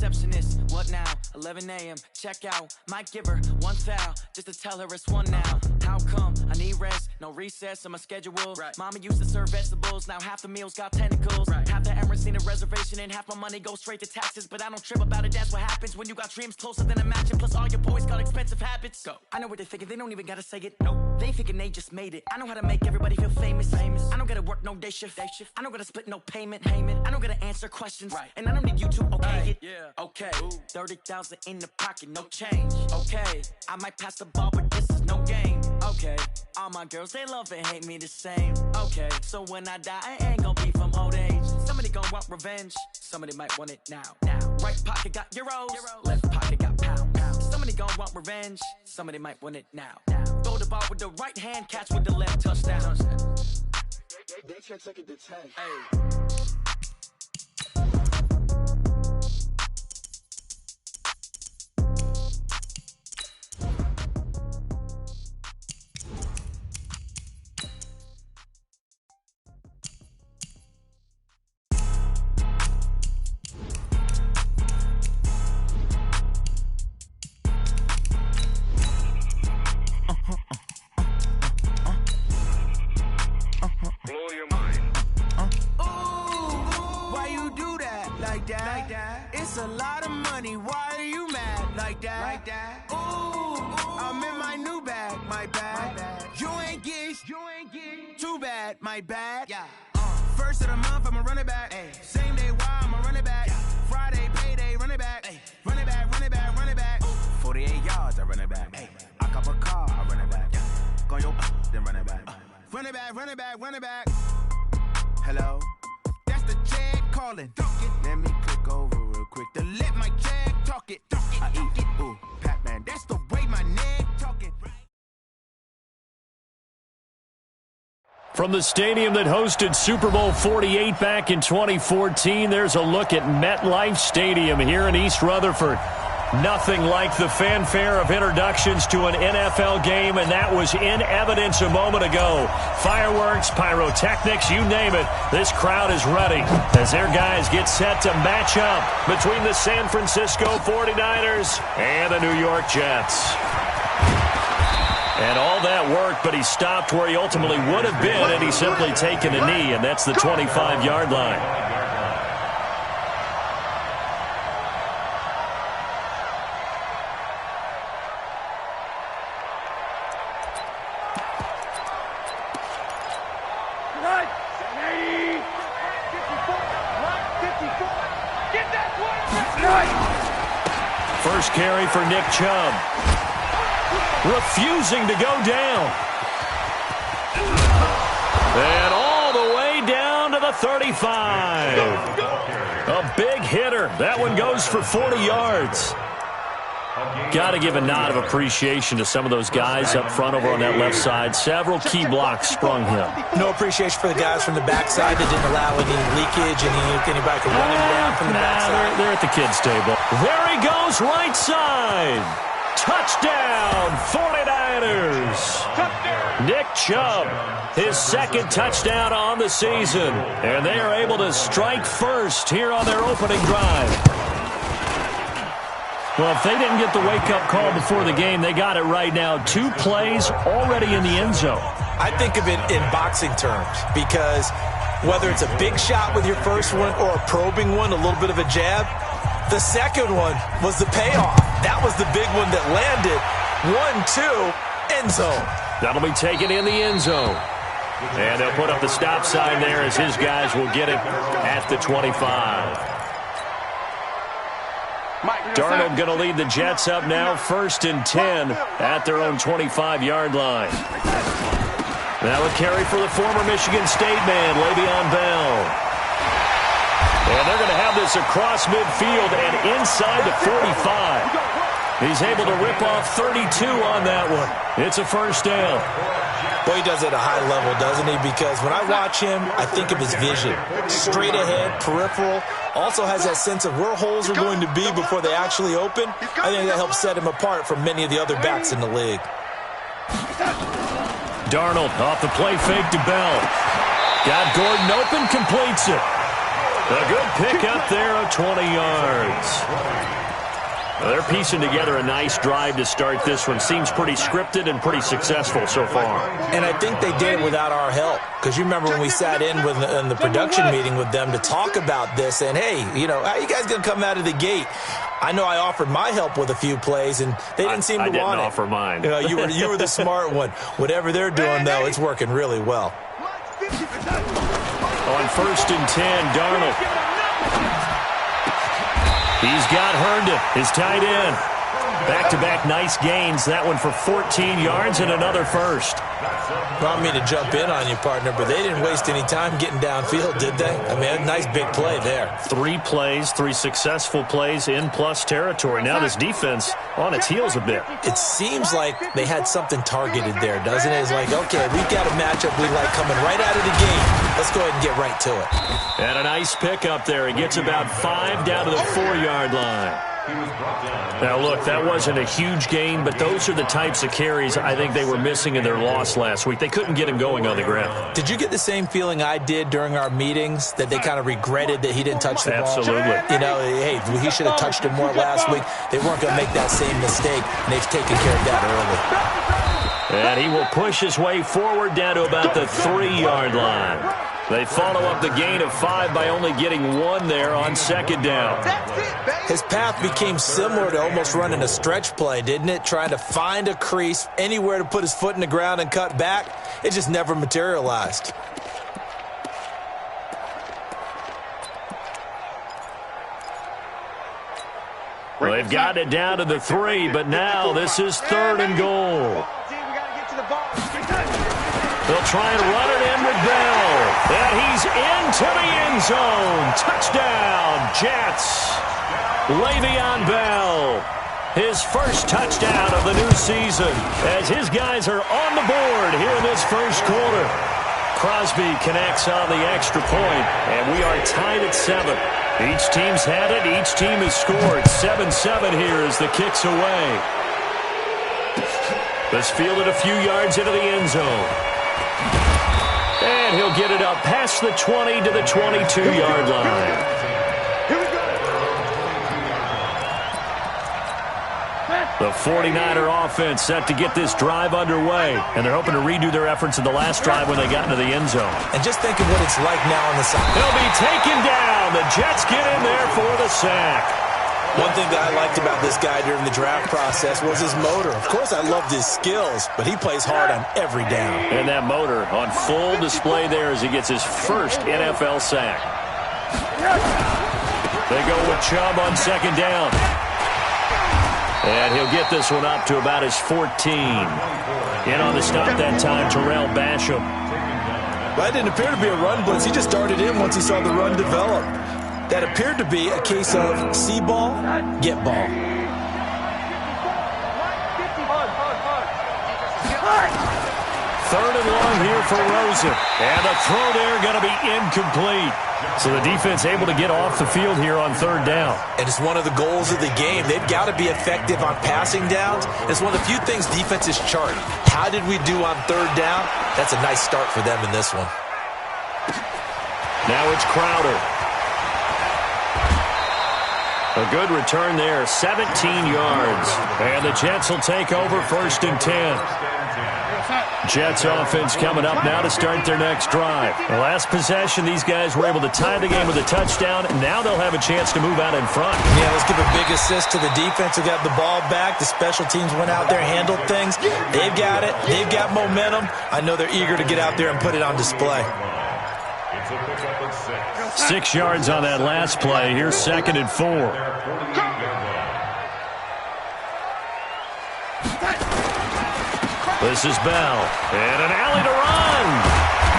receptionist, what now? 11 a.m., check out. Might give her one foul, just to tell her it's one now. How come? I need rest, no recess in my schedule. Right. Mama used to serve vegetables, now half the meals got tentacles. Right. Half the errands need a reservation and half my money goes straight to taxes. But I don't trip about it, that's what happens when you got dreams closer than a match. And plus all your boys got expensive habits. Go. I know what they're thinking, they don't even gotta say it. Nope. They thinking they just made it. I know how to make everybody feel famous. I don't gotta work no day shift. I don't gotta split no payment. I don't gotta answer questions. Right. And I don't need you to okay it. Yeah. Okay. 30,000 in the pocket, no change. Okay. I might pass the ball, but this is no game. Okay. All my girls, they love and hate me the same. Okay. So when I die, I ain't gonna be from old age. Somebody gonna want revenge. Somebody might want it now. Right pocket got euros. Left pocket got pounds. Somebody gonna want revenge. Somebody might want it now. Throw the ball with the right hand, catch with the left, touchdown. They can't take it to 10. Hey. It's a lot of money, why are you mad like that? Ooh, I'm in my new bag, my bad. You ain't getting too bad, my bad. Yeah. First of the month, I'ma run it back. Same day, why I'ma run it back. Friday, payday, run it back. Run it back, run it back, run it back. 48 yards, I run it back. I cop a car, I run it back. Go your then run it back. Run it back, run it back, run it back. Hello? That's the Jag calling. Let me click over real quick to let my Jag talk it. I eat it, ooh, Pac-Man, that's the way my neck talking. From the stadium that hosted Super Bowl 48 back in 2014, there's a look at MetLife Stadium here in East Rutherford. Nothing like the fanfare of introductions to an NFL game, and that was in evidence a moment ago. Fireworks, pyrotechnics, you name it. This crowd is ready as their guys get set to match up between the San Francisco 49ers and the New York Jets. And all that work, but he stopped where he ultimately would have been, and he's simply taken a knee, and that's the 25-yard line. First carry for Nick Chubb. Refusing to go down. And all the way down to the 35. A big hitter. That one goes for 40 yards. Got to give a nod of appreciation to some of those guys up front over on that left side. Several key blocks sprung him. No appreciation for the guys from the backside that didn't allow any leakage, anybody could run him down from the backside. They're at the kids' table. There he goes, right side. Touchdown, 49ers. Nick Chubb, his second touchdown on the season. And they are able to strike first here on their opening drive. Well, if they didn't get the wake-up call before the game, they got it right now. 2 plays already in the end zone. I think of it in boxing terms because whether it's a big shot with your first one or a probing one, a little bit of a jab, the second one was the payoff. That was the big one that landed. 1-2, end zone. That'll be taken in the end zone. And they'll put up the stop sign there as his guys will get it at the 25. Darnold going to lead the Jets up now, 1st and 10 at their own 25-yard line. Now a carry for the former Michigan State man, Le'Veon Bell. And they're going to have this across midfield and inside the 45. He's able to rip off 32 on that one. It's a first down. Well, he does it at a high level, doesn't he? Because when I watch him, I think of his vision. Straight ahead, peripheral. Also has that sense of where holes are going to be before they actually open. I think that helps set him apart from many of the other backs in the league. Darnold off the play fake to Bell. Got Gordon open, completes it. A good pickup there of 20 yards. Well, they're piecing together a nice drive to start this one. Seems pretty scripted and pretty successful so far. And I think they did it without our help. Because you remember when we sat in the production meeting with them to talk about this, and, hey, you know, how are you guys going to come out of the gate? I know I offered my help with a few plays, and they didn't seem to want it. I didn't offer mine. You were the smart one. Whatever they're doing, though, it's working really well. On 1st and 10, Darnold. He's got Herndon, his tight end. Back-to-back nice gains. That one for 14 yards and another first. I don't mean to jump in on you, partner, but they didn't waste any time getting downfield, did they? I mean, a nice big play there. 3 plays, 3 successful plays in plus territory. Now this defense on its heels a bit. It seems like they had something targeted there, doesn't it? It's like, okay, we've got a matchup we like coming right out of the gate. Let's go ahead and get right to it. And a nice pickup there. He gets about 5 down to the 4-yard line. Now, look, that wasn't a huge gain, but those are the types of carries I think they were missing in their loss last week. They couldn't get him going on the ground. Did you get the same feeling I did during our meetings, that they kind of regretted that he didn't touch the ball? Absolutely. You know, hey, he should have touched it more last week. They weren't going to make that same mistake, and they've taken care of that early. And he will push his way forward down to about the 3-yard line. They follow up the gain of 5 by only getting 1 there on 2nd down. His path became similar to almost running a stretch play, didn't it? Trying to find a crease, anywhere to put his foot in the ground and cut back. It just never materialized. Well, they've got it down to the 3, but now this is 3rd and goal. They'll try and run it in with Bell. And he's into the end zone. Touchdown, Jets. Le'Veon Bell. His first touchdown of the new season as his guys are on the board here in this first quarter. Crosby connects on the extra point, and we are tied at 7. Each team's had it. Each team has scored. 7-7 here as the kick's away. This fielded a few yards into the end zone. And he'll get it up past the 20 to the 22-yard line. The 49er offense set to get this drive underway, and they're hoping to redo their efforts in the last drive when they got into the end zone. And just think of what it's like now on the side. He'll be taken down. The Jets get in there for the sack. One thing that I liked about this guy during the draft process was his motor. Of course, I loved his skills, but he plays hard on every down. And that motor on full display there as he gets his first NFL sack. They go with Chubb on 2nd down. And he'll get this one up to about his 14. In on the stop that time, Terrell Basham. Well, that didn't appear to be a run blitz. He just darted in once he saw the run develop. That appeared to be a case of see ball, get ball. Third and long here for Rosen. And the throw there going to be incomplete. So the defense able to get off the field here on 3rd down. And it's one of the goals of the game. They've got to be effective on passing downs. It's one of the few things defenses chart. How did we do on 3rd down? That's a nice start for them in this one. Now it's Crowder. A good return there, 17 yards. And the Jets will take over 1st and 10. Jets offense coming up now to start their next drive. The last possession, these guys were able to tie the game with a touchdown. Now they'll have a chance to move out in front. Yeah, let's give a big assist to the defense who got the ball back. The special teams went out there, handled things. They've got it. They've got momentum. I know they're eager to get out there and put it on display. 6 yards on that last play. Here's 2nd and 4. This is Bell. And an alley to run.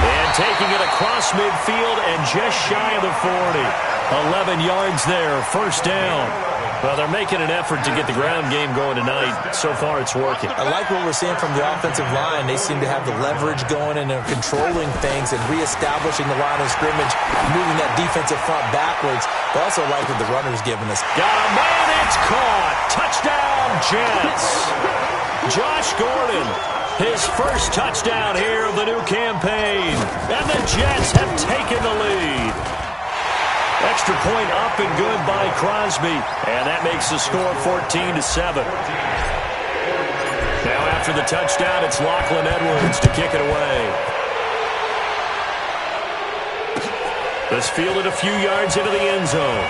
And taking it across midfield and just shy of the 40. 11 yards there, 1st down. Well, they're making an effort to get the ground game going tonight. So far, it's working. I like what we're seeing from the offensive line. They seem to have the leverage going, and they're controlling things and reestablishing the line of scrimmage, moving that defensive front backwards. But also like what the runner's giving us. Got a man, it's caught. Touchdown, Jets. Josh Gordon, his first touchdown here of the new campaign. And the Jets have taken the lead. Extra point up and good by Crosby. And that makes the score 14-7. Now after the touchdown, it's Lachlan Edwards to kick it away. This fielded a few yards into the end zone.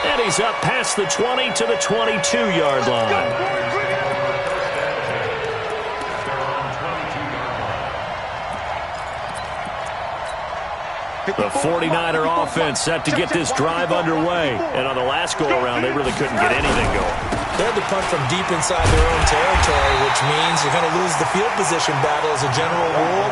And he's up past the 20 to the 22-yard line. The 49er offense set to get this drive underway. And on the last go-around, they really couldn't get anything going. They had to punt from deep inside their own territory, which means you're going to lose the field position battle as a general rule.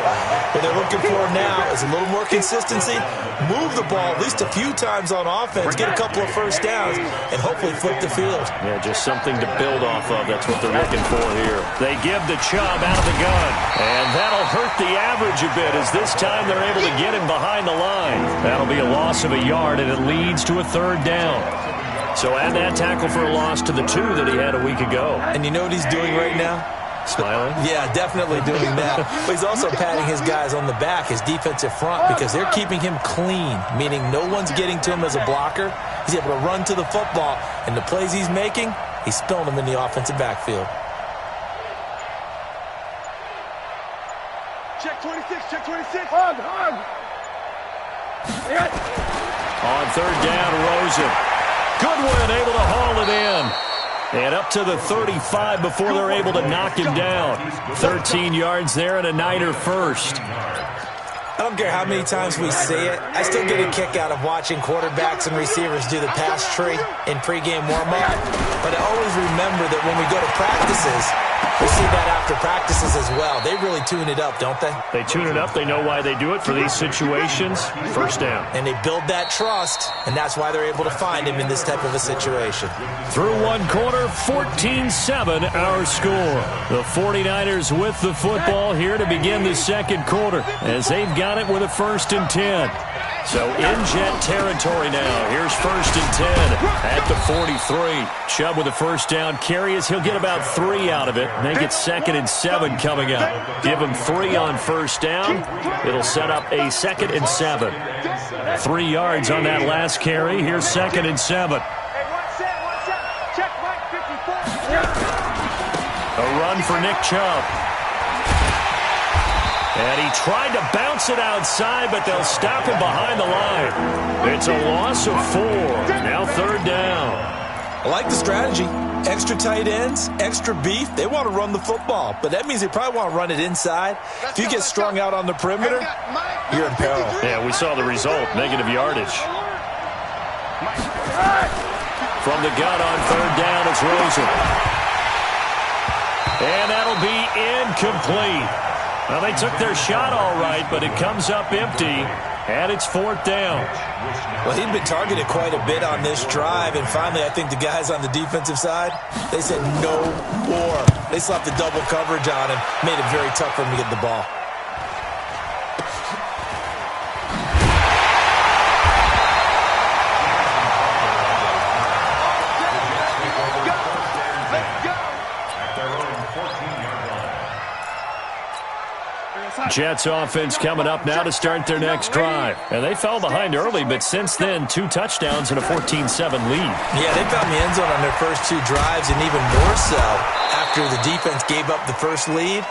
What they're looking for now is a little more consistency, move the ball at least a few times on offense, get a couple of first downs, and hopefully flip the field. Yeah, just something to build off of. That's what they're looking for here. They give the Chubb out of the gun, and that'll hurt the average a bit as this time they're able to get him behind the line. That'll be a loss of a yard, and it leads to a third down. So add that tackle for a loss to the 2 that he had a week ago. And you know what he's doing right now? Smiling? Yeah, definitely doing that. But he's also patting his guys on the back, his defensive front, because they're keeping him clean, meaning no one's getting to him as a blocker. He's able to run to the football, and the plays he's making, he's spilling them in the offensive backfield. Check 26, check 26. Hug. On third down, Rosen. Goodwin able to haul it in. And up to the 35 before they're able to knock him down. 13 yards there and a Niner first. I don't care how many times we say it, I still get a kick out of watching quarterbacks and receivers do the pass tree in pregame warm-up. But I always remember that when we go to practices, we see that after practices as well. They really tune it up, don't they? They tune it up. They know why they do it for these situations. First down. And they build that trust, and that's why they're able to find him in this type of a situation. Through one quarter, 14-7 our score. The 49ers with the football here to begin the second quarter as they've got it with a 1st and 10. So in Jet territory now. Here's 1st and 10 at the 43. Chubb with a first down carry as he'll get about 3 out of it. Make it 2nd and 7 coming up. Give him 3 on first down. It'll set up a 2nd and 7. 3 yards on that last carry. Here's 2nd and 7. A run for Nick Chubb. And he tried to bounce it outside, but they'll stop him behind the line. It's a loss of 4. Now 3rd down. I like the strategy. Extra tight ends, extra beef. They want to run the football, but that means they probably want to run it inside. If you get strung out on the perimeter, you're in peril. Yeah, we saw the result. Negative yardage. From the gun on 3rd down, it's Rosen. And that'll be incomplete. Well, they took their shot all right, but it comes up empty, and it's 4th down. Well, he'd been targeted quite a bit on this drive, and finally I think the guys on the defensive side, they said no more. They slapped the double coverage on him, made it very tough for him to get the ball. Jets offense coming up now to start their next drive. And they fell behind early, but since then, 2 touchdowns and a 14-7 lead. Yeah, they found the end zone on their first 2 drives, and even more so after the defense gave up the first lead.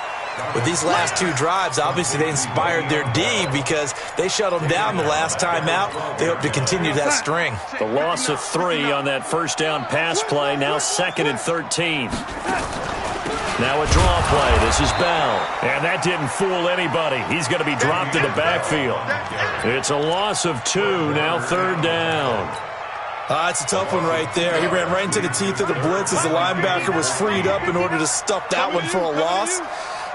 With these last 2 drives, obviously they inspired their D because they shut them down the last time out. They hope to continue that string. The loss of 3 on that first down pass play, now 2nd and 13. Now a draw play. This is Bell. And that didn't fool anybody. He's going to be dropped in the backfield. It's a loss of 2. Now 3rd down. It's a tough one right there. He ran right into the teeth of the blitz as the linebacker was freed up in order to stuff that one for a loss.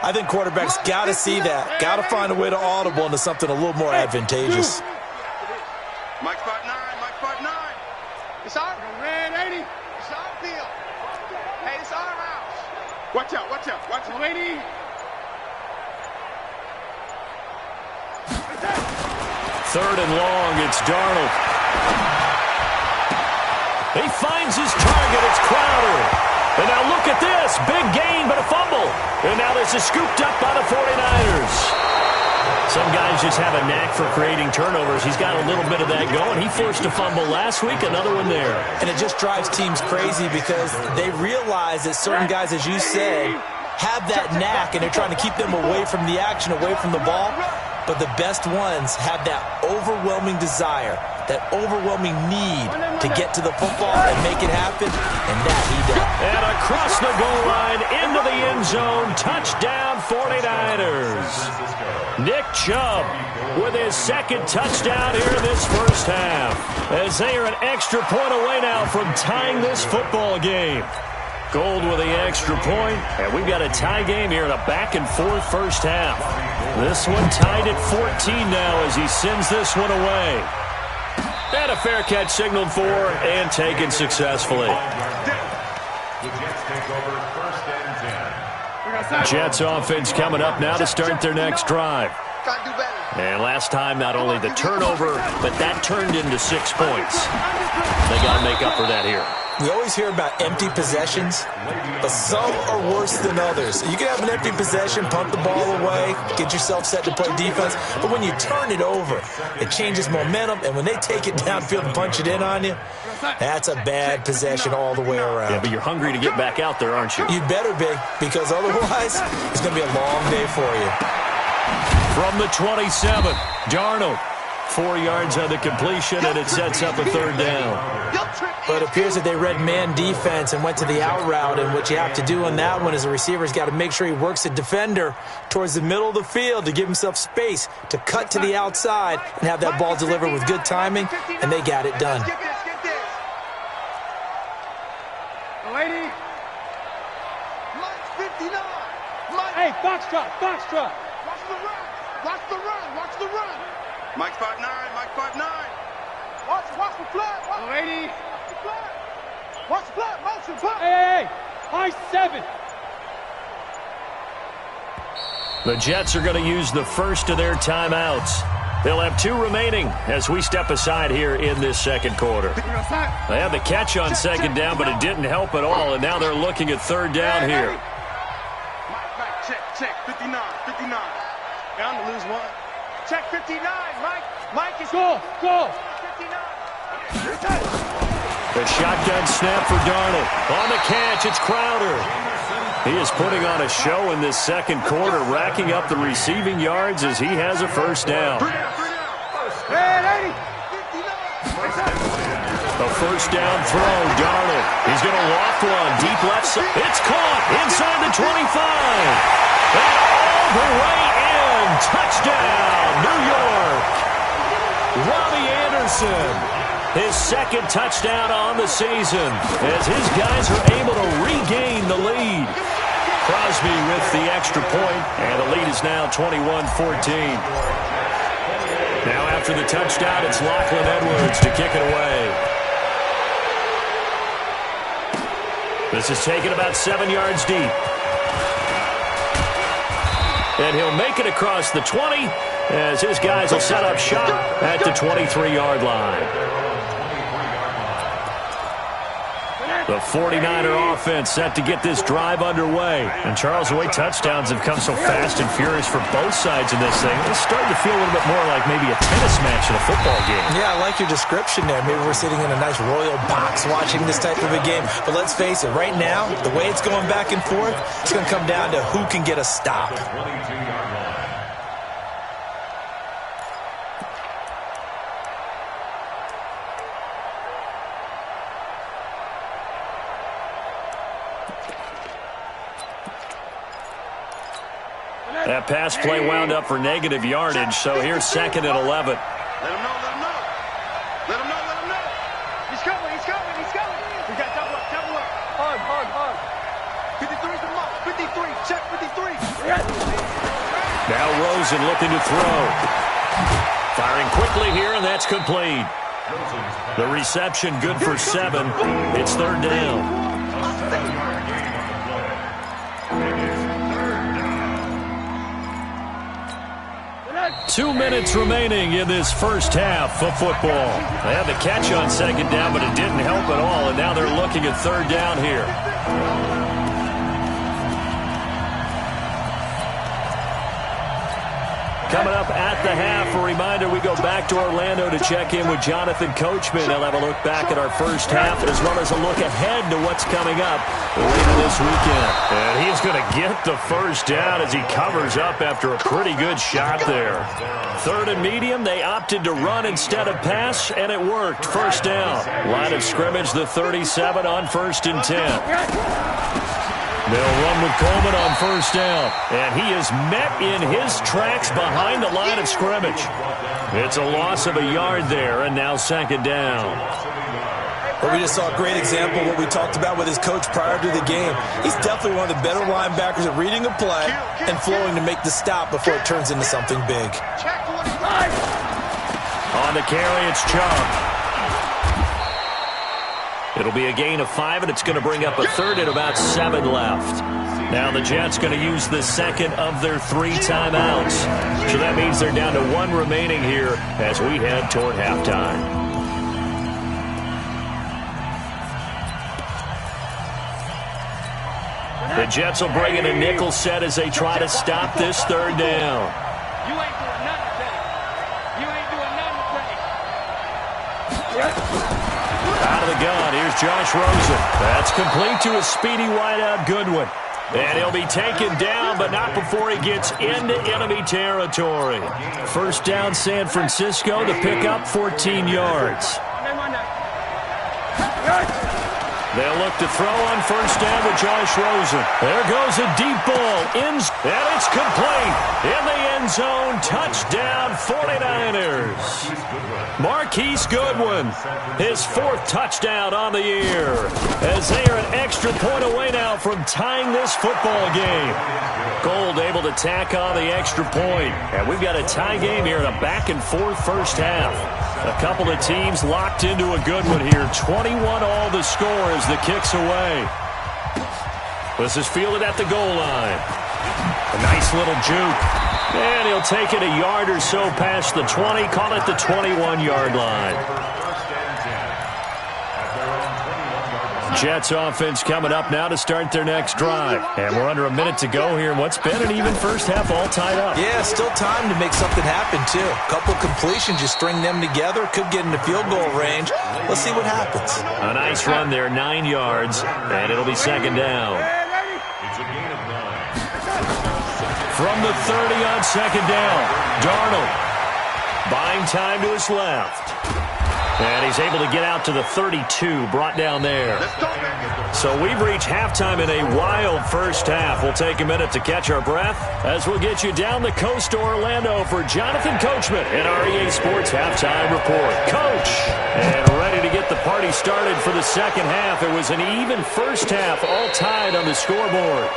I think quarterbacks got to see that. Got to find a way to audible into something a little more advantageous. Mike spot 9, Mike spot 9. It's our red 80. It's our field. Hey, it's our house. Watch out, watch out, watch out, lady. 3rd and long, it's Darnold. He finds his target, it's Crowder. And now look at this, big gain but a fumble. And now this is scooped up by the 49ers. Some guys just have a knack for creating turnovers. He's got a little bit of that going. He forced a fumble last week, another one there. And it just drives teams crazy because they realize that certain guys, as you said, have that knack, and they're trying to keep them away from the action, away from the ball. But the best ones have that overwhelming desire, that overwhelming need to get to the football and make it happen, and that he does. And across the goal line, into the end zone, touchdown 49ers. Nick Chubb with his second touchdown here in this first half, as they are an extra point away now from tying this football game. Gold with the extra point, and we've got a tie game here in a back-and-forth first half. This one tied at 14 now as he sends this one away. And a fair catch signaled for and taken successfully. Jets offense coming up now to start their next drive. And last time, not only the turnover, but that turned into 6 points. They got to make up for that here. We always hear about empty possessions, but some are worse than others. You can have an empty possession, pump the ball away, get yourself set to play defense, but when you turn it over, it changes momentum, and when they take it downfield and punch it in on you, that's a bad possession all the way around. Yeah, but you're hungry to get back out there, aren't you? You better be, because otherwise, it's going to be a long day for you. From the 27, Darnold. 4 yards on the completion, and it sets up a third down. But it appears that they read man defense and went to the out route, and what you have to do on that one is the receiver's got to make sure he works the defender towards the middle of the field to give himself space to cut to the outside and have that ball delivered with good timing, and they got it done. Lady. Mike 59. Hey, foxtrot. Watch the run. Mike 5'9", Mike 5'9". Watch the flat. Lady. Watch the flat, motion, flat. Hey, high 7. The Jets are going to use the first of their timeouts. They'll have 2 remaining as we step aside here in this second quarter. They had the catch on second down, but it didn't help at all, and now they're looking at third down here. Mike, check, 59. Bound to lose one. Check 59, Mike. Mike is go. 59. The shotgun snap for Darnold. On the catch, it's Crowder. He is putting on a show in this second quarter, racking up the receiving yards as he has a first down. A first down throw, Darnold. He's going to loft one, deep left side. It's caught inside the 25. And all the way in. Touchdown, New York. Robbie Anderson. His second touchdown on the season as his guys are able to regain the lead. Crosby with the extra point, and the lead is now 21-14. Now after the touchdown, it's Lachlan Edwards to kick it away. This is taken about 7 yards deep. And he'll make it across the 20 as his guys will set up shop at the 23-yard line. The 49er offense set to get this drive underway. And Charles, the way touchdowns have come so fast and furious for both sides in this thing, it's starting to feel a little bit more like maybe a tennis match in a football game. Yeah, I like your description there. Maybe we're sitting in a nice royal box watching this type of a game. But let's face it, right now, the way it's going back and forth, it's going to come down to who can get a stop. That pass play wound up for negative yardage, so here's second and 11. Let him know. He's coming. We got double up. Hard. 53's the mark. 53, check 53. Now Rosen looking to throw. Firing quickly here, and that's complete. The reception good for 7. It's third down. 2 minutes remaining in this first half of football. They had the catch on second down, but it didn't help at all, and now they're looking at third down here. Coming up at the half, a reminder, we go back to Orlando to check in with Jonathan Coachman. He'll have a look back at our first half as well as a look ahead to what's coming up later this weekend. And he's going to get the first down as he covers up after a pretty good shot there. Third and medium, they opted to run instead of pass, and it worked. First down. Line of scrimmage, the 37 on 1st and 10. They'll run with Coleman on first down. And he is met in his tracks behind the line of scrimmage. It's a loss of a yard there, and now second down. Well, we just saw a great example of what we talked about with his coach prior to the game. He's definitely one of the better linebackers at reading a play and flowing to make the stop before it turns into something big. On the carry, it's Chubb. It'll be a gain of 5, and it's going to bring up a third and about 7 left. Now the Jets going to use the second of their 3 timeouts. So that means they're down to 1 remaining here as we head toward halftime. The Jets will bring in a nickel set as they try to stop this third down. You ain't doing nothing today. You ain't doing nothing today. Out of the gun, here's Josh Rosen. That's complete to a speedy wideout Goodwin. And he'll be taken down, but not before he gets into enemy territory. First down, San Francisco. The pickup, 14 yards. They'll look to throw on first down with Josh Rosen. There goes a deep ball. And it's complete. In the end zone. Touchdown, 49ers. Marquise Goodwin, his 4th touchdown on the year, as they are an extra point away now from tying this football game. Gold able to tack on the extra point. And we've got a tie game here in a back-and-forth first half. A couple of teams locked into a good one here. 21 all the score as the kick's away. This is fielded at the goal line. A nice little juke. And he'll take it a yard or so past the 20. Call it the 21-yard line. Jets offense coming up now to start their next drive. And we're under a minute to go here in what's been an even first half all tied up. Yeah, still time to make something happen, too. A couple completions, just string them together. Could get into field goal range. Let's see what happens. A nice run there, 9 yards, and it'll be second down. From the 30 on second down, Darnold buying time to his left. And he's able to get out to the 32, brought down there. So we've reached halftime in a wild first half. We'll take a minute to catch our breath as we'll get you down the coast to Orlando for Jonathan Coachman in our EA Sports Halftime Report. Coach! And ready to get the party started for the second half. It was an even first half, all tied on the scoreboard.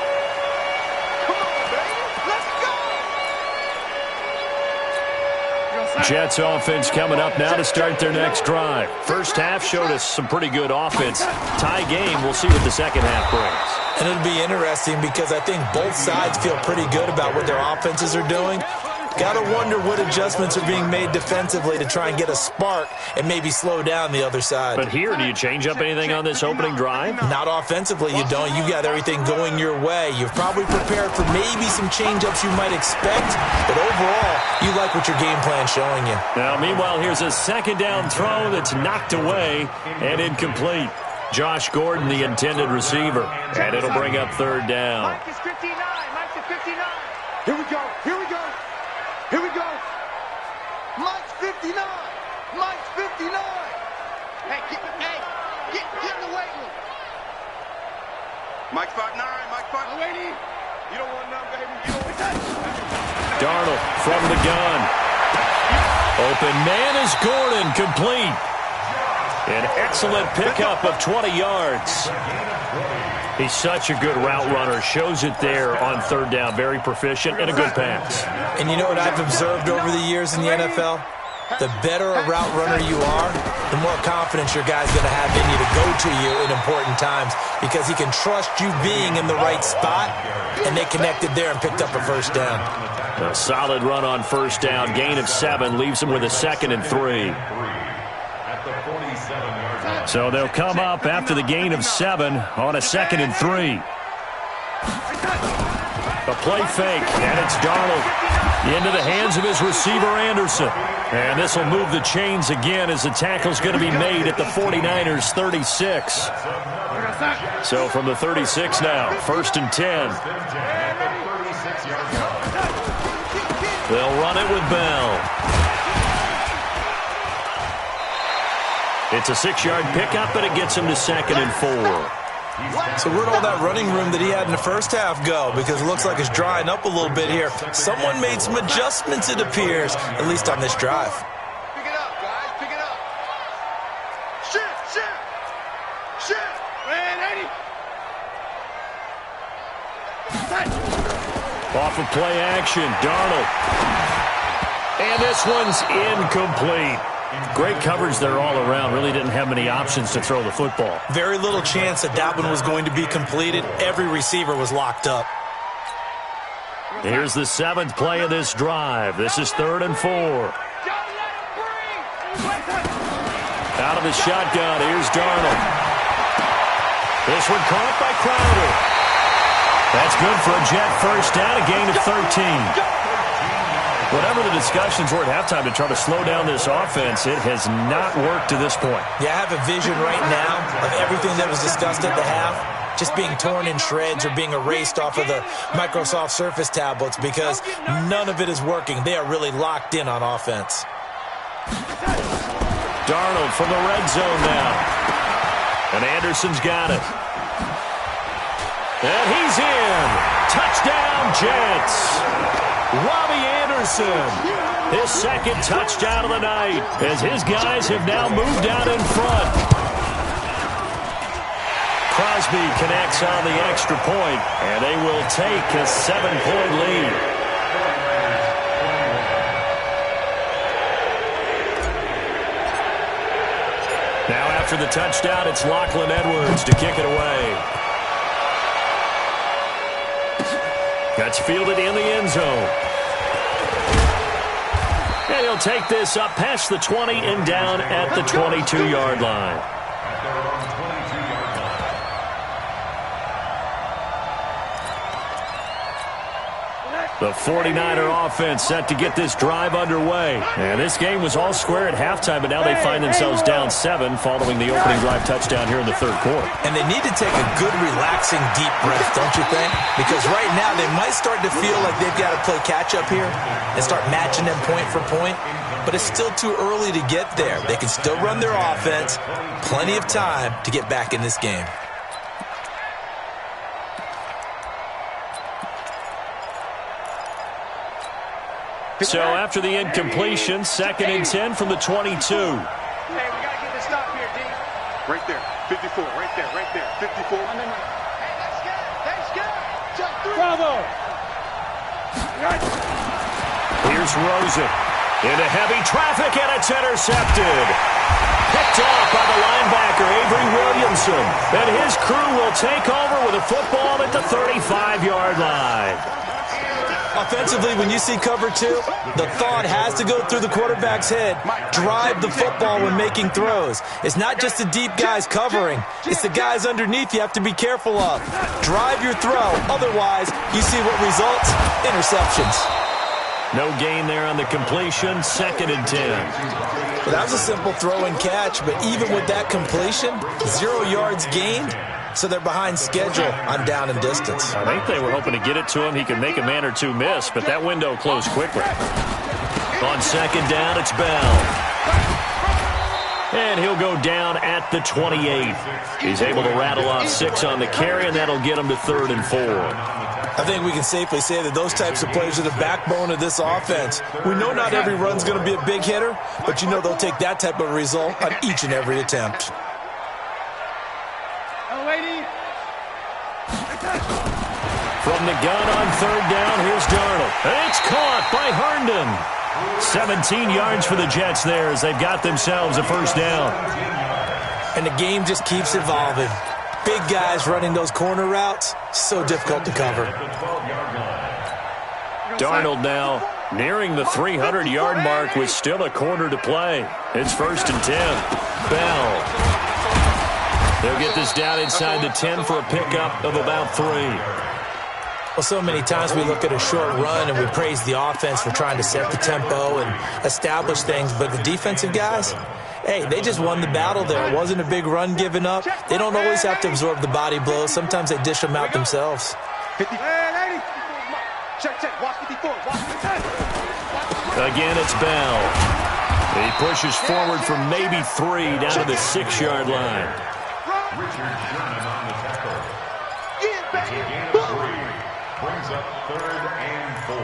Jets offense coming up now to start their next drive. First half showed us some pretty good offense. Tie game, we'll see what the second half brings. And it'll be interesting because I think both sides feel pretty good about what their offenses are doing. Got to wonder what adjustments are being made defensively to try and get a spark and maybe slow down the other side. But here, do you change up anything on this opening drive? Not offensively, you don't. You got everything going your way. You've probably prepared for maybe some change-ups you might expect, but overall, you like what your game plan's showing you. Now, meanwhile, here's a second down throw that's knocked away and incomplete. Josh Gordon, the intended receiver, and it'll bring up third down. Mike is 59. Mike's at 59. Here we go. Here we go. Here we go. Mike's 59. Mike's 59. Hey, get in the weight room. Mike's 5'9". Mike's 5'9". Lady, you don't want none, baby. You don't want that. Darnold from the gun. Open man is Gordon, complete. An excellent pickup of 20 yards. He's such a good route runner. Shows it there on third down. Very proficient and a good pass. And you know what I've observed over the years in the NFL? The better a route runner you are, the more confidence your guy's going to have in you to go to you in important times because he can trust you being in the right spot, and they connected there and picked up a first down. A solid run on first down. Gain of 7 leaves him with a 2nd and 3. So they'll come up after the gain of 7 on a 2nd and 3. A play fake, and it's Darnold into the hands of his receiver, Anderson. And this will move the chains again as the tackle's going to be made at the 49ers' 36. So from the 36 now, 1st and 10. They'll run it with Bell. It's a 6-yard pickup, but it gets him to 2nd and 4. So where'd all that running room that he had in the first half go? Because it looks like it's drying up a little bit here. Someone made some adjustments, it appears, at least on this drive. Pick it up, guys. Pick it up. Shoot. Man, 80. Off of play action, Darnold. And this one's incomplete. Great coverage there all around. Really didn't have many options to throw the football. Very little chance that one was going to be completed. Every receiver was locked up. Here's the 7th play of this drive. This is 3rd and 4. Out of the shotgun, here's Darnold. This one caught by Crowder. That's good for a Jet first down, a gain of 13. Whatever the discussions were at halftime to try to slow down this offense, it has not worked to this point. Yeah, I have a vision right now of everything that was discussed at the half just being torn in shreds or being erased off of the Microsoft Surface tablets because none of it is working. They are really locked in on offense. Darnold from the red zone now. And Anderson's got it. And he's in. Touchdown, Jets. Robbie Anderson, his 2nd touchdown of the night, as his guys have now moved out in front. Crosby connects on the extra point, and they will take a 7-point lead. Now after the touchdown, it's Lachlan Edwards to kick it away. That's fielded in the end zone. And he'll take this up past the 20 and down at the 22-yard line. The 49er offense set to get this drive underway. And this game was all square at halftime, but now they find themselves down 7 following the opening drive touchdown here in the 3rd quarter. And they need to take a good, relaxing, deep breath, don't you think? Because right now they might start to feel like they've got to play catch-up here and start matching them point for point. But it's still too early to get there. They can still run their offense. Plenty of time to get back in this game. So after the incompletion, 2nd and 10 from the 22. Hey, we got to get the stop here, D. Right there. 54. Right there. 54. Hey, let's go. Jump through. Bravo. Here's Rosen. Into heavy traffic, and it's intercepted. Picked off by the linebacker, Avery Williamson. And his crew will take over with a football at the 35-yard line. Offensively, when you see cover 2, the thought has to go through the quarterback's head. Drive the football when making throws. It's not just the deep guys covering. It's the guys underneath you have to be careful of. Drive your throw. Otherwise, you see what results? Interceptions. No gain there on the completion. 2nd and 10. Well, that was a simple throw and catch, but even with that completion, 0 yards gained. So they're behind schedule on down and distance. I think they were hoping to get it to him. He could make a man or two miss, but that window closed quickly. On 2nd down, it's Bell. And he'll go down at the 28. He's able to rattle off 6 on the carry, and that'll get him to 3rd and 4. I think we can safely say that those types of plays are the backbone of this offense. We know not every run's going to be a big hitter, but you know they'll take that type of result on each and every attempt. From the gun on 3rd down, here's Darnold. And it's caught by Herndon. 17 yards for the Jets there as they've got themselves a 1st down. And the game just keeps evolving. Big guys running those corner routes, so difficult to cover. Darnold now nearing the 300-yard mark with still a quarter to play. It's 1st and 10. Bell. They'll get this down inside the 10 for a pickup of about 3. Well, so many times we look at a short run and we praise the offense for trying to set the tempo and establish things, but the defensive guys, hey, they just won the battle there. It wasn't a big run given up. They don't always have to absorb the body blows. Sometimes they dish them out themselves. Again, it's Bell. He pushes forward for maybe 3 down to the 6-yard line. Brings up 3rd and 4.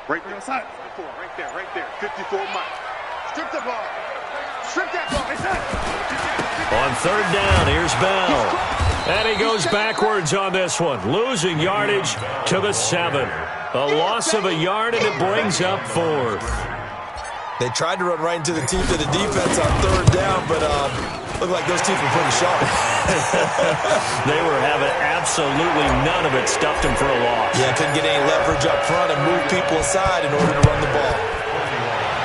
Right there, side. Right there. 54 Mike. Strip the ball. Strip that ball. It's On 3rd down, here's Bell. And he goes backwards on this one, losing yardage to the 7. A loss of a yard, and it brings up 4th. They tried to run right into the teeth of the defense on 3rd down, but looked like those teeth were pretty sharp. They were having absolutely none of it, stuffed him for a loss. Yeah, couldn't get any leverage up front and move people aside in order to run the ball.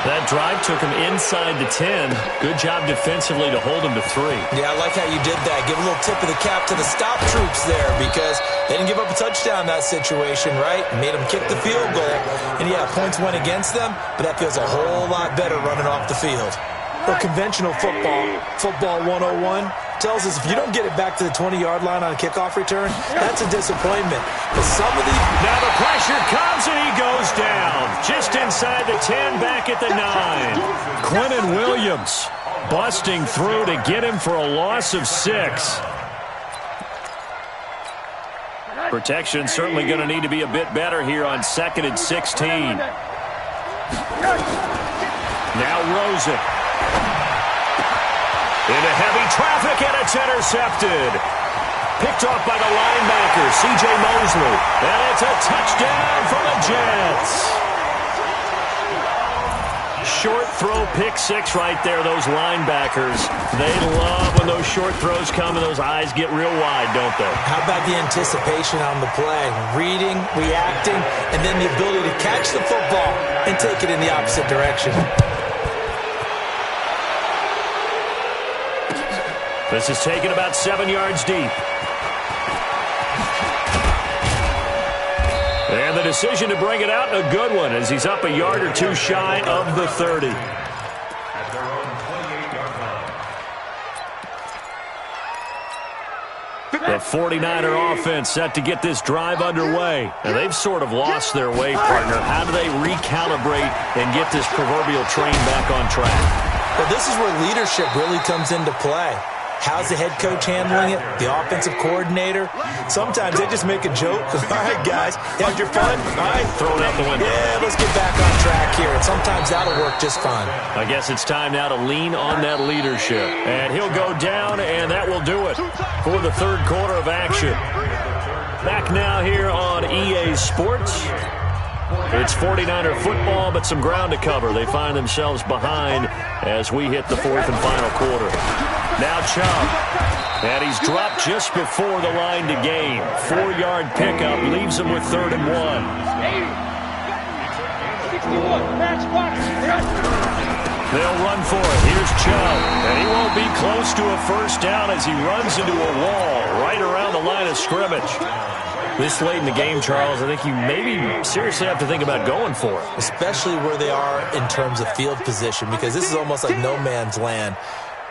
That drive took him inside the 10. Good job defensively to hold him to 3. Yeah, I like how you did that. Give a little tip of the cap to the stop troops there because they didn't give up a touchdown in that situation, right? Made them kick the field goal. And, yeah, points went against them, but that feels a whole lot better running off the field. Well, conventional football 101, tells us if you don't get it back to the 20-yard line on a kickoff return, that's a disappointment. But some of these... Now the pressure comes and he goes down. Just inside the 10, back at the 9. Quinnen Williams busting through to get him for a loss of 6. Protection certainly going to need to be a bit better here on 2nd and 16. Now Rosen. Into heavy traffic, and it's intercepted. Picked off by the linebacker, C.J. Mosley. And it's a touchdown for the Jets. Short throw, pick 6 right there, those linebackers. They love when those short throws come and those eyes get real wide, don't they? How about the anticipation on the play? Reading, reacting, and then the ability to catch the football and take it in the opposite direction. This is taken about 7 yards deep. And the decision to bring it out, a good one, as he's up a yard or 2 shy of the 30. At their own 28-yard line. The 49er offense set to get this drive underway. And they've sort of lost their way, partner. How do they recalibrate and get this proverbial train back on track? Well, this is where leadership really comes into play. How's the head coach handling it? The offensive coordinator? Sometimes they just make a joke. All right, guys, had your fun? All right, throw it out the window. Yeah, let's get back on track here. And sometimes that'll work just fine. I guess it's time now to lean on that leadership. And he'll go down, and that will do it for the 3rd quarter of action. Back now here on EA Sports. It's 49er football, but some ground to cover. They find themselves behind as we hit the 4th and final quarter. Now Chubb, and he's dropped just before the line to gain. 4-yard pickup leaves him with 3rd and 1. They'll run for it. Here's Chubb, and he won't be close to a first down as he runs into a wall right around the line of scrimmage. This late in the game, Charles, I think you maybe seriously have to think about going for it. Especially where they are in terms of field position, because this is almost like no man's land.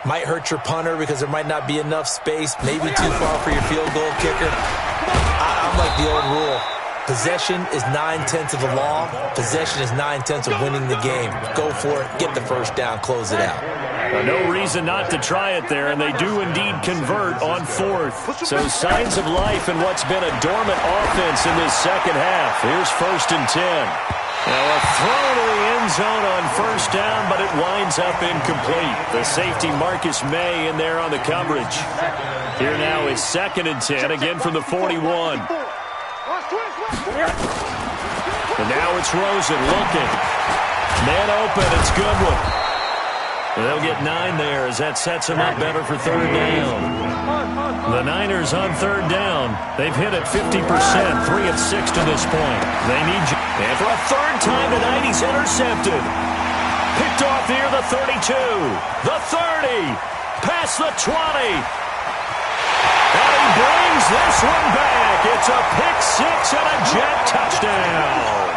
Might hurt your punter because there might not be enough space, maybe too far for your field goal kicker. I'm like the old rule. Possession is 9/10 of the law. Possession is 9/10 of winning the game. Go for it, get the first down, close it out. No reason not to try it there, and they do indeed convert on 4th. So signs of life in what's been a dormant offense in this second half. Here's 1st and 10. Now a throw to the end zone on first down, but it winds up incomplete. The safety Marcus May in there on the coverage. Here now is 2nd and 10, again from the 41. And now it's Rosen looking. Man open, it's Goodwin. They'll get 9 there as that sets them up better for third down. The Niners on third down. They've hit it 50%, 3 of 6 to this point. They need you. And for a third time tonight, he's intercepted. Picked off near the 32, the 30, past the 20. And he brings this one back. It's a pick 6 and a Jet touchdown.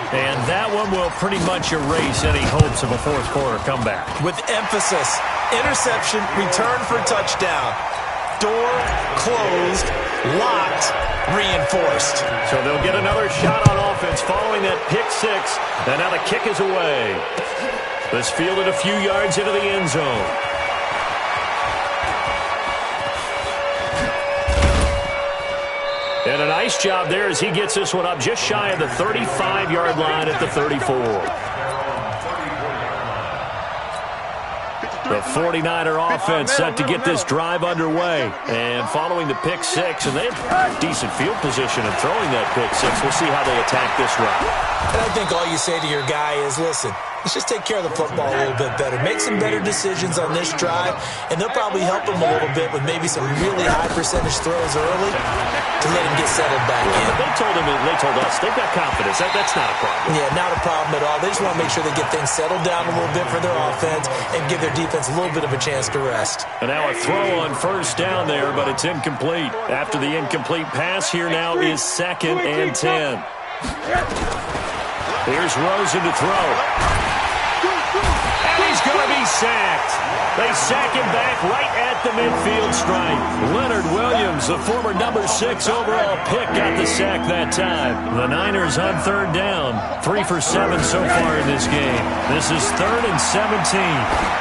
And that one will pretty much erase any hopes of a fourth quarter comeback. With emphasis, interception, return for touchdown. Door closed, locked, reinforced. So they'll get another shot on offense following that pick 6. And now the kick is away. This fielded a few yards into the end zone. And a nice job there as he gets this one up just shy of the 35-yard line at the 34. The 49er offense set to get this drive underway. And following the pick 6, and they have decent field position in throwing that pick 6. We'll see how they attack this route. And I think all you say to your guy is, listen, let's just take care of the football a little bit better. Make some better decisions on this drive, and they'll probably help him a little bit with maybe some really high percentage throws early to let him get settled back in. But they told us they've got confidence. That's not a problem. Yeah, not a problem at all. They just want to make sure they get things settled down a little bit for their offense and give their defense a little bit of a chance to rest. And now a throw on first down there, but it's incomplete. After the incomplete pass, here now is 2nd and 10. Here's Rosen to throw. And he's going to be sacked. They sack him back right at the midfield stripe. Leonard Williams, the former number 6 overall pick, got the sack that time. The Niners on third down. 3 for 7 so far in this game. This is 3rd and 17.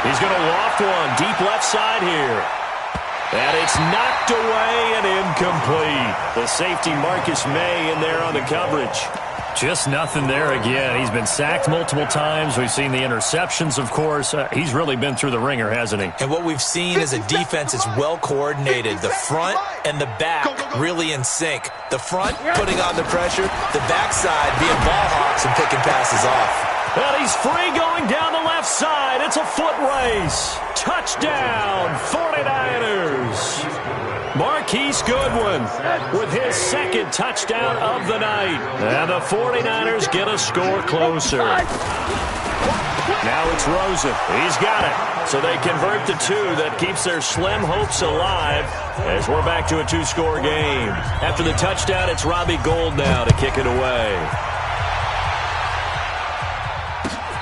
He's going to loft one deep left side here. And it's knocked away and incomplete. The safety Marcus May in there on the coverage. Just nothing there again. He's been sacked multiple times. We've seen the interceptions, of course. He's really been through the ringer, hasn't he? And what we've seen is a defense that's well coordinated. The front and the back really in sync. The front putting on the pressure. The backside being ball hawks and picking passes off. And he's free going down the left side. It's a foot race. Touchdown, 49ers. Marquise Goodwin with his 2nd touchdown of the night. And the 49ers get a score closer. Now it's Rosen. He's got it. So they convert the 2. That keeps their slim hopes alive as we're back to a 2-score game. After the touchdown, it's Robbie Gould now to kick it away.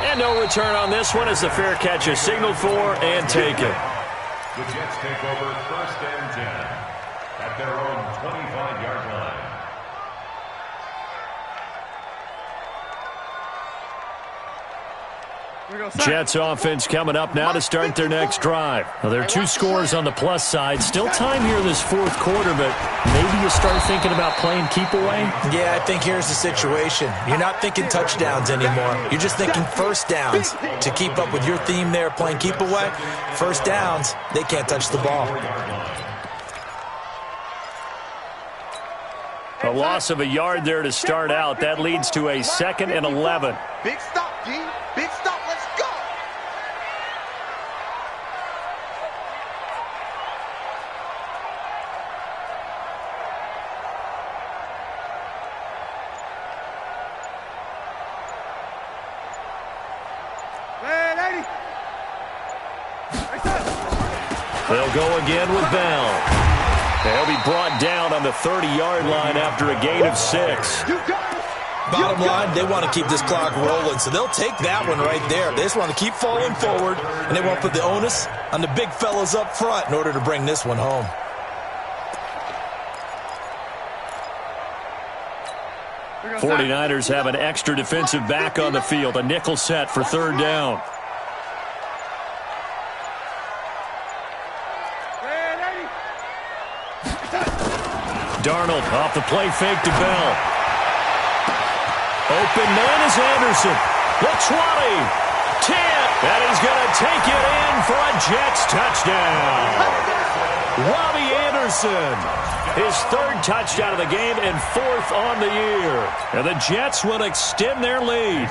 And no return on this one as the fair catch is signaled for and taken. The Jets take over 1st and 10 at their own 25-yard line. Jets offense coming up now to start their next drive. Now, there are 2 scores on the plus side. Still time here in this fourth quarter, but maybe you start thinking about playing keep away? Yeah, I think here's the situation. You're not thinking touchdowns anymore. You're just thinking first downs. To keep up with your theme there, playing keep away, first downs, they can't touch the ball. A loss of a yard there to start out. That leads to a 2nd and 11. Big stop, G. Big stop. Let's go. They'll go again with Bell. They'll be brought down on the 30-yard line after a gain of 6. Bottom line, they want to keep this clock rolling, so they'll take that one right there. They just want to keep falling forward, and they want to put the onus on the big fellas up front in order to bring this one home. '49ers have an extra defensive back on the field, a nickel set for third down. Darnold off the play fake to Bell. Open man is Anderson. The 20, 10, and he's going to take it in for a Jets touchdown. Robbie Anderson, his third touchdown of the game and fourth on the year. And the Jets will extend their lead.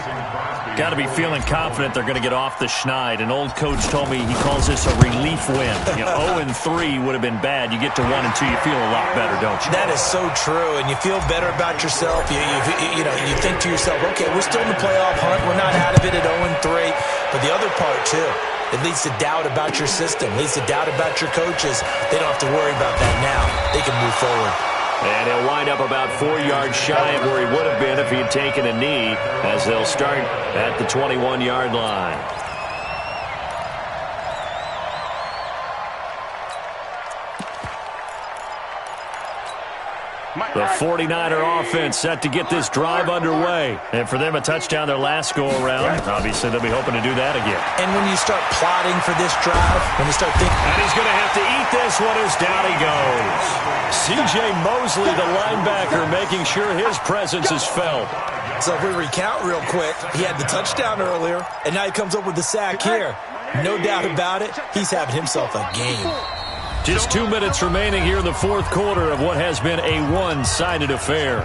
Got to be feeling confident they're going to get off the schneid. An old coach told me he calls this a relief win. 0-3 would have been bad. You get to 1-2, you feel a lot better, don't you? That is so true, and you feel better about yourself. You think to yourself, okay, we're still in the playoff hunt. We're not out of it at 0-3. But the other part, too, it leads to doubt about your system, leads to doubt about your coaches. They don't have to worry about that now. They can move forward. And he'll wind up about 4 yards shy of where he would have been if he had taken a knee, as they'll start at the 21-yard line. The 49er offense set to get this drive underway. And for them, a touchdown their last go-around. Obviously, they'll be hoping to do that again. And when you start plotting for this drive, when you start thinking... And he's going to have to eat this one as down he goes. C.J. Mosley, the linebacker, making sure his presence is felt. So if we recount real quick, he had the touchdown earlier, and now he comes up with the sack here. No doubt about it, he's having himself a game. Just 2 minutes remaining here in the fourth quarter of what has been a one-sided affair.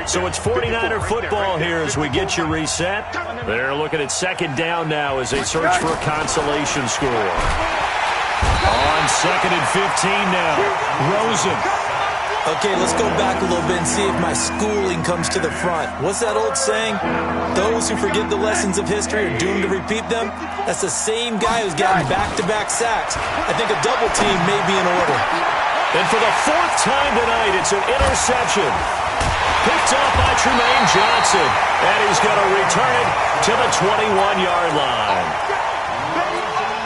So it's 49er football here as we get you reset. They're looking at second down now as they search for a consolation score. On second and 15 now, Rosen. Okay, let's go back a little bit and see if my schooling comes to the front. What's that old saying? Those who forget the lessons of history are doomed to repeat them. That's the same guy who's gotten back-to-back sacks. I think a double team may be in order. And for the fourth time tonight, it's an interception. Picked up by Tremaine Johnson. And he's going to return it to the 21-yard line.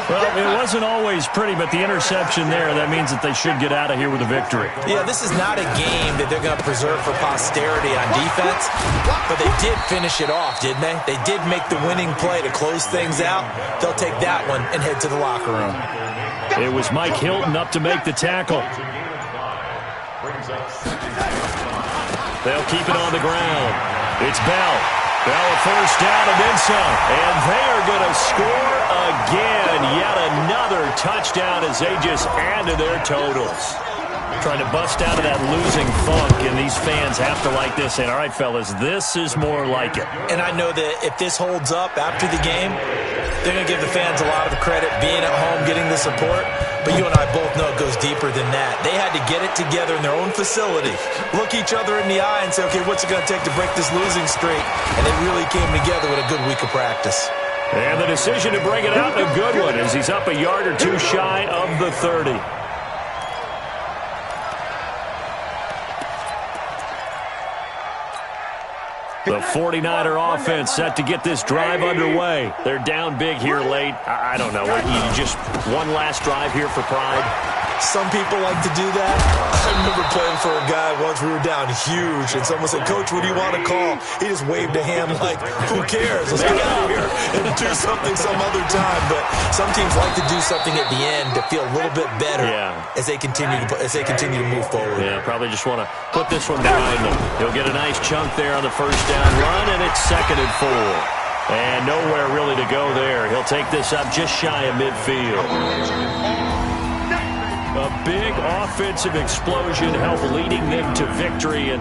Well, it wasn't always pretty, but the interception there, that means that they should get out of here with a victory. Yeah, this is not a game that they're going to preserve for posterity on defense, but they did finish it off, didn't they? They did make the winning play to close things out. They'll take that one and head to the locker room. It was Mike Hilton up to make the tackle. They'll keep it on the ground. It's Bell. Bell a first down and then some. And they are going to score again. Yet another touchdown as they just add to their totals. Trying to bust out of that losing funk, and these fans have to like this. And all right, fellas, this is more like it. And I know that if this holds up after the game, they're going to give the fans a lot of credit being at home, getting the support. But you and I both know it goes deeper than that. They had to get it together in their own facility, look each other in the eye and say, okay, what's it going to take to break this losing streak? And they really came together with a good week of practice. And the decision to bring it out, a good one, as he's up a yard or two shy of the 30. The 49er offense set to get this drive underway. They're down big here late. I don't know. You just one last drive here for pride? Some people like to do that. I remember playing for a guy once. We were down huge, and someone said, Coach, what do you want to call? He just waved a hand like, who cares? Let's get out of here and do something some other time. But some teams like to do something at the end to feel a little bit better as they continue to move forward. Yeah, probably just want to put this one behind them. He'll get a nice chunk there on the first down run, and it's 2nd and 4. And nowhere really to go there. He'll take this up just shy of midfield. A big offensive explosion helped leading them to victory. And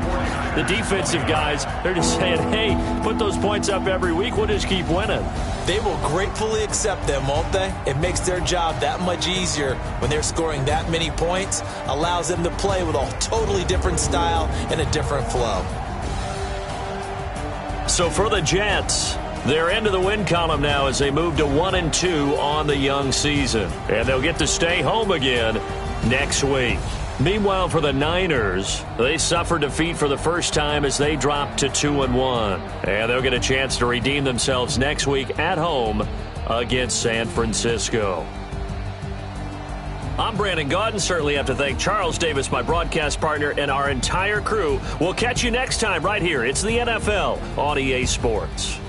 the defensive guys, they're just saying, hey, put those points up every week. We'll just keep winning. They will gratefully accept them, won't they? It makes their job that much easier when they're scoring that many points. Allows them to play with a totally different style and a different flow. So for the Jets, they're into the win column now as they move to 1-2 on the young season. And they'll get to stay home again next week. Meanwhile, for the Niners, they suffered defeat for the first time as they dropped to 2-1. And they'll get a chance to redeem themselves next week at home against San Francisco. I'm Brandon Gaudin. Certainly have to thank Charles Davis, my broadcast partner, and our entire crew. We'll catch you next time right here. It's the NFL on EA Sports.